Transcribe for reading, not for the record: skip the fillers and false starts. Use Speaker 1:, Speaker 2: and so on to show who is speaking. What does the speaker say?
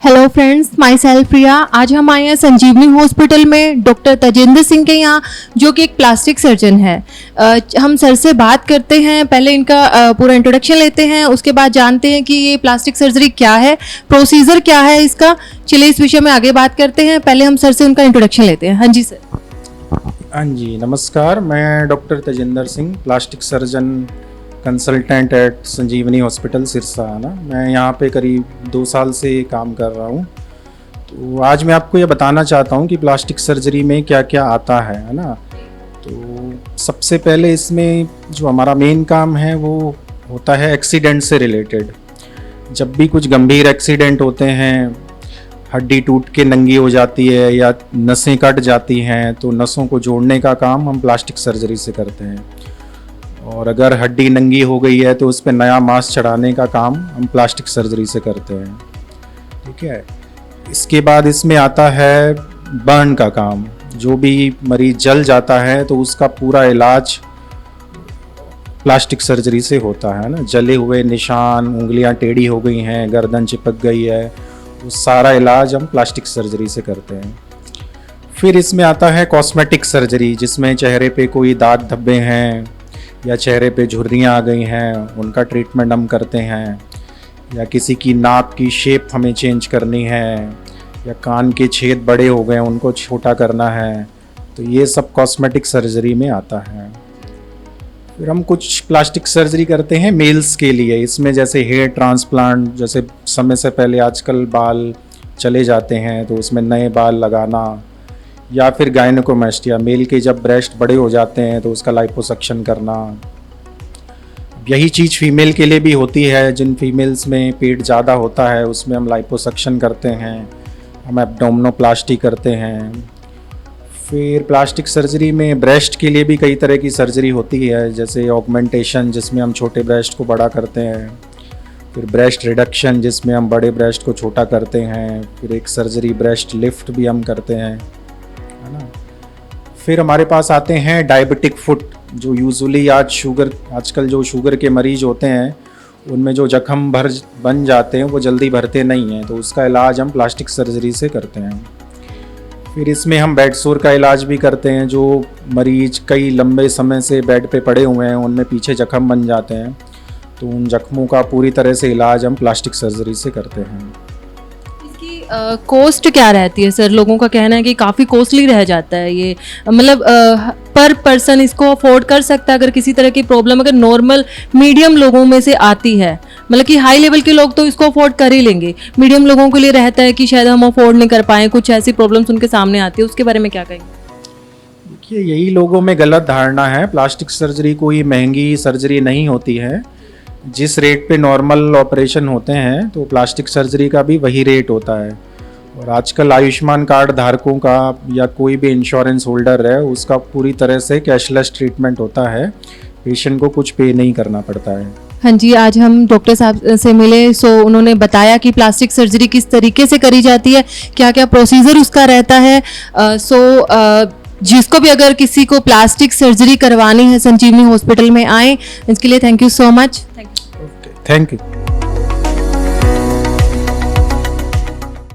Speaker 1: Hello friends, my self प्रिया। आज हम आए हैं संजीवनी हॉस्पिटल में डॉक्टर तजेंद्र सिंह के यहाँ, जो कि एक प्लास्टिक सर्जन है। हम सर से बात करते हैं, पहले इनका पूरा इंट्रोडक्शन लेते हैं, उसके बाद जानते हैं कि ये प्लास्टिक सर्जरी क्या है, प्रोसीजर क्या है इसका। चलिए इस विषय में आगे बात करते हैं। पहले हम सर से उनका इंट्रोडक्शन लेते हैं। हाँ जी सर।
Speaker 2: हाँ जी, नमस्कार। मैं doctor Tajendra Singh, plastic surgeon consultant at Sanjeevani hospital Sirsa, है ना। मैं यहाँ पे करीब 2 साल से काम कर रहा हूँ। तो आज मैं आपको ये बताना चाहता हूँ कि प्लास्टिक सर्जरी में क्या क्या आता है ना। तो सबसे पहले इसमें जो हमारा मेन काम है वो होता है एक्सीडेंट से रिलेटेड। जब भी कुछ गंभीर एक्सीडेंट होते हैं, हड्डी टूट के नंगी हो जाती है या नसें कट जाती हैं, तो नसों को जोड़ने का काम हम प्लास्टिक सर्जरी से करते हैं। और अगर हड्डी नंगी हो गई है तो उस पर नया मांस चढ़ाने का काम हम प्लास्टिक सर्जरी से करते हैं। ठीक है। इसके बाद इसमें आता है बर्न का काम। जो भी मरीज जल जाता है तो उसका पूरा इलाज प्लास्टिक सर्जरी से होता है ना। जले हुए निशान, उंगलियां टेढ़ी हो गई हैं, गर्दन चिपक गई है, वो सारा इलाज हम प्लास्टिक सर्जरी से करते हैं। फिर इसमें आता है कॉस्मेटिक सर्जरी, जिसमें चेहरे पे कोई दाग धब्बे हैं या चेहरे पे झुर्रियाँ आ गई हैं, उनका ट्रीटमेंट हम करते हैं। या किसी की नाक की शेप हमें चेंज करनी है, या कान के छेद बड़े हो गए उनको छोटा करना है, तो ये सब कॉस्मेटिक सर्जरी में आता है। फिर हम कुछ प्लास्टिक सर्जरी करते हैं मेल्स के लिए। इसमें जैसे हेयर ट्रांसप्लांट, जैसे समय से पहले आजकल बाल चले जाते हैं तो उसमें नए बाल लगाना, या फिर गायनेकोमेस्टिया, मेल के जब ब्रेस्ट बड़े हो जाते हैं तो उसका लाइपोसक्शन करना। यही चीज़ फीमेल के लिए भी होती है। जिन फीमेल्स में पेट ज़्यादा होता है उसमें हम लाइपोसक्शन करते हैं, हम एब्डोमिनोप्लास्टी करते हैं। फिर प्लास्टिक सर्जरी में ब्रेस्ट के लिए भी कई तरह की सर्जरी होती है, जैसे ऑगमेंटेशन, जिसमें हम छोटे ब्रेस्ट को बड़ा करते हैं। फिर ब्रेस्ट रिडक्शन, जिसमें हम बड़े ब्रेस्ट को छोटा करते हैं। फिर एक सर्जरी ब्रेस्ट लिफ्ट भी हम करते हैं, है ना। फिर हमारे पास आते हैं डायबिटिक फुट, जो यूजुअली आजकल जो शुगर के मरीज होते हैं उनमें जो जख्म बन जाते हैं वो जल्दी भरते नहीं हैं, तो उसका इलाज हम प्लास्टिक सर्जरी से करते हैं। फिर इसमें हम बेड सोर का इलाज भी करते हैं। जो मरीज कई लंबे समय से बेड पे पड़े हुए हैं, उनमें पीछे जख्म बन जाते हैं, तो उन जख्मों का पूरी तरह से इलाज हम प्लास्टिक सर्जरी से करते हैं।
Speaker 1: कॉस्ट क्या रहती है सर? लोगों का कहना है कि काफ़ी कॉस्टली रह जाता है ये, मतलब पर पर्सन इसको अफोर्ड कर सकता है अगर किसी तरह की प्रॉब्लम अगर नॉर्मल मीडियम लोगों में से आती है? मतलब कि हाई लेवल के लोग तो इसको अफोर्ड कर ही लेंगे, मीडियम लोगों के लिए रहता है कि शायद हम अफोर्ड नहीं कर पाएँ, कुछ ऐसी प्रॉब्लम्स उनके सामने आती है, उसके बारे में क्या कहेंगे?
Speaker 2: देखिए, यही लोगों में गलत धारणा है। प्लास्टिक सर्जरी कोई महंगी सर्जरी नहीं होती है। जिस रेट पे नॉर्मल ऑपरेशन होते हैं तो प्लास्टिक सर्जरी का भी वही रेट होता है। और आजकल आयुष्मान कार्ड धारकों का या कोई भी इंश्योरेंस होल्डर है, उसका पूरी तरह से कैशलेस ट्रीटमेंट होता है। पेशेंट को कुछ पे नहीं करना पड़ता है।
Speaker 1: हाँ जी, आज हम डॉक्टर साहब से मिले, सो उन्होंने बताया कि प्लास्टिक सर्जरी किस तरीके से करी जाती है, क्या क्या प्रोसीजर उसका रहता है। जिसको भी अगर किसी को प्लास्टिक सर्जरी करवानी है, संजीवनी हॉस्पिटल में आए। इसके लिए thank you so much.
Speaker 2: Thank you.